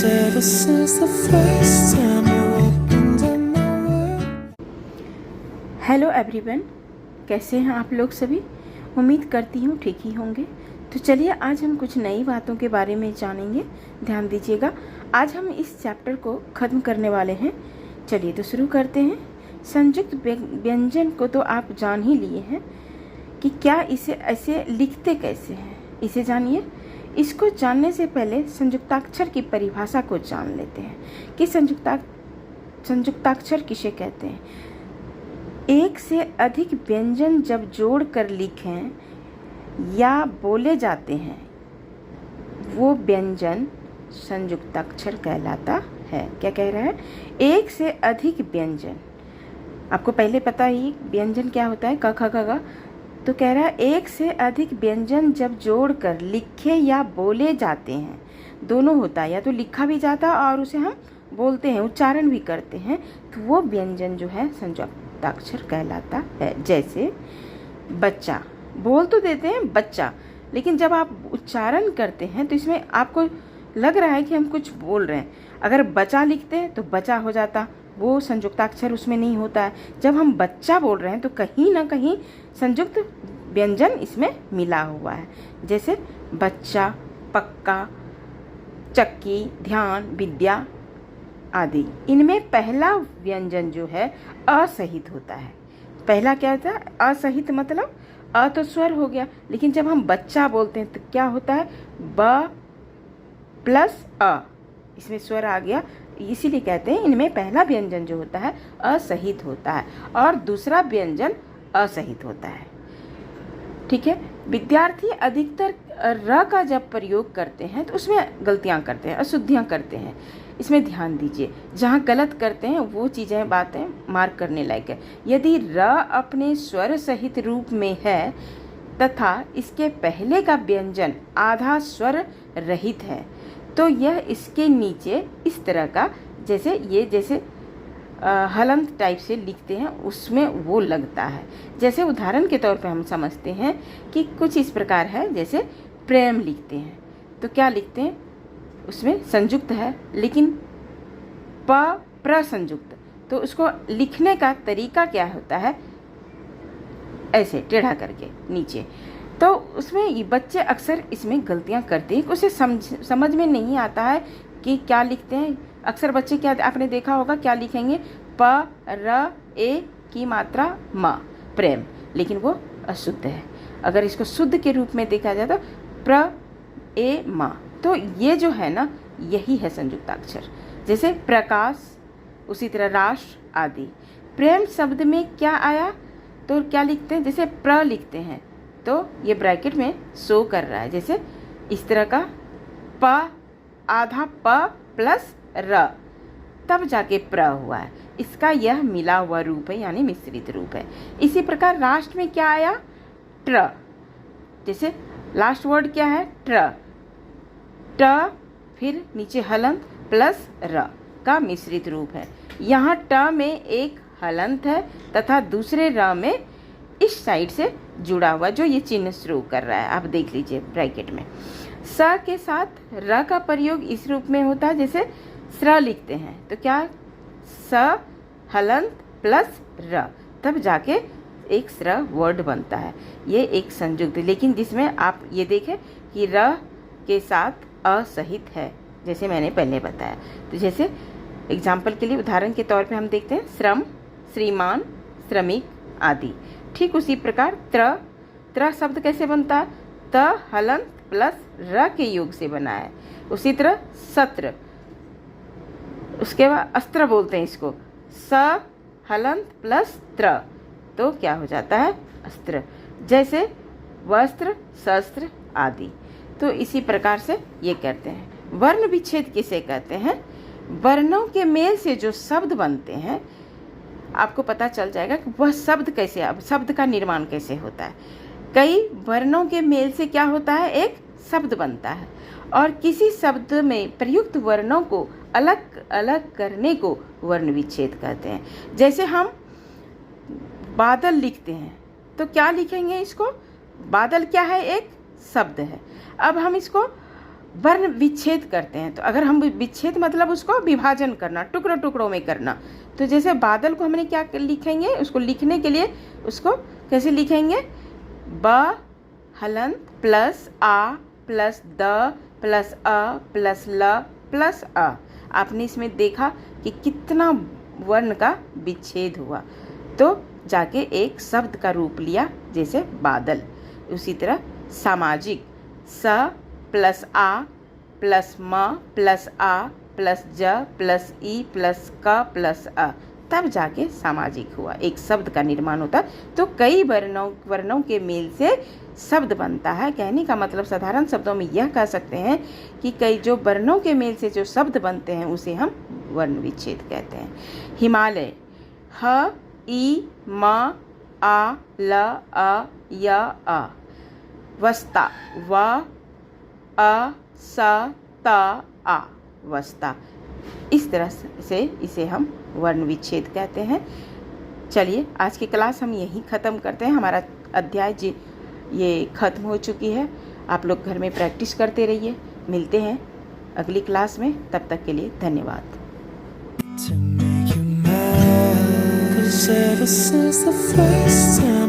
ever since the first time you opened up my world. Hello everyone, कैसे हैं आप लोग सभी। उम्मीद करती हूँ ठीक ही होंगे। तो चलिए आज हम कुछ नई बातों के बारे में जानेंगे। ध्यान दीजिएगा, आज हम इस चैप्टर को ख़त्म करने वाले हैं। चलिए तो शुरू करते हैं। संयुक्त व्यंजन को तो आप जान ही लिए हैं कि क्या इसे ऐसे लिखते कैसे हैं, इसे जानिए। इसको जानने से पहले संयुक्ताक्षर की परिभाषा को जान लेते हैं कि संयुक्ताक्षर किसे कहते हैं। एक से अधिक व्यंजन जब जोड़कर लिखें या बोले जाते हैं वो व्यंजन संयुक्ताक्षर कहलाता है। क्या कह रहा है? एक से अधिक व्यंजन। आपको पहले पता ही व्यंजन क्या होता है, क ख ग घ। तो कह रहा है एक से अधिक व्यंजन जब जोड़कर लिखे या बोले जाते हैं, दोनों होता है, या तो लिखा भी जाता है और उसे हम बोलते हैं, उच्चारण भी करते हैं, तो वो व्यंजन जो है संयुक्ताक्षर कहलाता है। जैसे बच्चा, बोल तो देते हैं बच्चा, लेकिन जब आप उच्चारण करते हैं तो इसमें आपको लग रहा है कि हम कुछ बोल रहे हैं। अगर बचा लिखते हैं तो बचा हो जाता, वो संयुक्ताक्षर उसमें नहीं होता है। जब हम बच्चा बोल रहे हैं तो कहीं ना कहीं संयुक्त व्यंजन इसमें मिला हुआ है। जैसे बच्चा, पक्का, चक्की, ध्यान, विद्या आदि। इनमें पहला व्यंजन जो है असहित होता है। पहला क्या होता है? असहित, मतलब अ तो स्वर हो गया, लेकिन जब हम बच्चा बोलते हैं तो क्या होता है? ब प्लस अ, इसमें स्वर आ गया, इसीलिए कहते हैं इनमें पहला व्यंजन जो होता है असहित होता है और दूसरा व्यंजन असहित होता है। ठीक है। विद्यार्थी अधिकतर र का जब प्रयोग करते हैं तो उसमें गलतियां करते हैं, अशुद्धियां करते हैं। इसमें ध्यान दीजिए, जहाँ गलत करते हैं वो चीज़ें, बातें मार्क करने लायक है। यदि र अपने स्वर सहित रूप में है तथा इसके पहले का व्यंजन आधा स्वर रहित है तो यह इसके नीचे इस तरह का, जैसे हलंत टाइप से लिखते हैं, उसमें वो लगता है। जैसे उदाहरण के तौर पे हम समझते हैं कि कुछ इस प्रकार है, जैसे प्रेम लिखते हैं तो क्या लिखते हैं? उसमें संयुक्त है लेकिन प्रसंयुक्त, तो उसको लिखने का तरीका क्या होता है? ऐसे टेढ़ा करके नीचे। तो उसमें ये बच्चे अक्सर इसमें गलतियां करते हैं, उसे समझ में नहीं आता है कि क्या लिखते हैं। अक्सर बच्चे, क्या आपने देखा होगा, क्या लिखेंगे? प र ए की मात्रा म, प्रेम, लेकिन वो अशुद्ध है। अगर इसको शुद्ध के रूप में देखा जाए तो प्र ए म, तो ये जो है ना, यही है संयुक्ताक्षर। जैसे प्रकाश, उसी तरह राष्ट्र आदि। प्रेम शब्द में क्या आया तो क्या लिखते हैं? जैसे प्र लिखते हैं तो ये ब्रैकेट में शो कर रहा है, जैसे इस तरह का प, आधा प प्लस र, तब जाके प्र हुआ है। इसका यह मिला हुआ रूप है, यानी मिश्रित रूप है। इसी प्रकार राष्ट्र में क्या आया? ट्र। जैसे लास्ट वर्ड क्या है? ट्र, ट फिर नीचे हलंत प्लस र का मिश्रित रूप है। यहाँ ट में एक हलंत है तथा दूसरे र में इस साइड से जुड़ा हुआ जो ये चिन्ह शुरू कर रहा है, आप देख लीजिए ब्रैकेट में। स के साथ र का प्रयोग इस रूप में होता है, जैसे स्र लिखते हैं तो क्या? स हलंत प्लस र, तब जाके एक स्र वर्ड बनता है। ये एक संयुक्त, लेकिन जिसमें आप ये देखें कि र के साथ असहित है, जैसे मैंने पहले बताया। तो जैसे एग्जाम्पल के लिए, उदाहरण के तौर पे हम देखते हैं श्रम, श्रीमान, श्रमिक आदि। ठीक उसी प्रकार त्र शब्द कैसे बनता है? त हलंत प्लस र के योग से बना है। उसी तरह सत्र, उसके बाद अस्त्र बोलते हैं इसको, स हलंत प्लस त्र, तो क्या हो जाता है? अस्त्र। जैसे वस्त्र, शस्त्र आदि। तो इसी प्रकार से ये कहते हैं। वर्ण विच्छेद किसे कहते हैं? वर्णों के मेल से जो शब्द बनते हैं, आपको पता चल जाएगा कि वह शब्द कैसे, अब शब्द का निर्माण कैसे होता है। कई वर्णों के मेल से क्या होता है? एक शब्द बनता है, और किसी शब्द में प्रयुक्त वर्णों को अलग अलग करने को वर्ण विच्छेद कहते हैं। जैसे हम बादल लिखते हैं तो क्या लिखेंगे इसको? बादल क्या है? एक शब्द है। अब हम इसको वर्ण विच्छेद करते हैं। तो अगर हम विच्छेद मतलब उसको विभाजन करना, टुकड़ों टुकड़ों में करना। तो जैसे बादल को हमने क्या लिखेंगे, उसको लिखने के लिए उसको कैसे लिखेंगे, ब हलंत प्लस आ प्लस द प्लस अ प्लस ल प्लस अ। आपने इसमें देखा कि कितना वर्ण का विच्छेद हुआ, तो जाके एक शब्द का रूप लिया, जैसे बादल। उसी तरह सामाजिक, स प्लस आ प्लस म प्लस आ प्लस ज प्लस ई प्लस क प्लस अ, तब जाके सामाजिक हुआ, एक शब्द का निर्माण होता। तो कई वर्णों के मेल से शब्द बनता है। कहने का मतलब साधारण शब्दों में यह कह सकते हैं कि कई जो वर्णों के मेल से जो शब्द बनते हैं उसे हम वर्ण विच्छेद कहते हैं। हिमालय, ह ई म आ ल अ य अ। वस्ता, व अ स त आ, वस्ता। इस तरह से इसे हम वर्ण विच्छेद कहते हैं। चलिए आज की क्लास हम यहीं ख़त्म करते हैं। हमारा अध्याय ये ख़त्म हो चुकी है। आप लोग घर में प्रैक्टिस करते रहिए। मिलते हैं अगली क्लास में, तब तक के लिए धन्यवाद। To make you mad, 'cause ever since the first time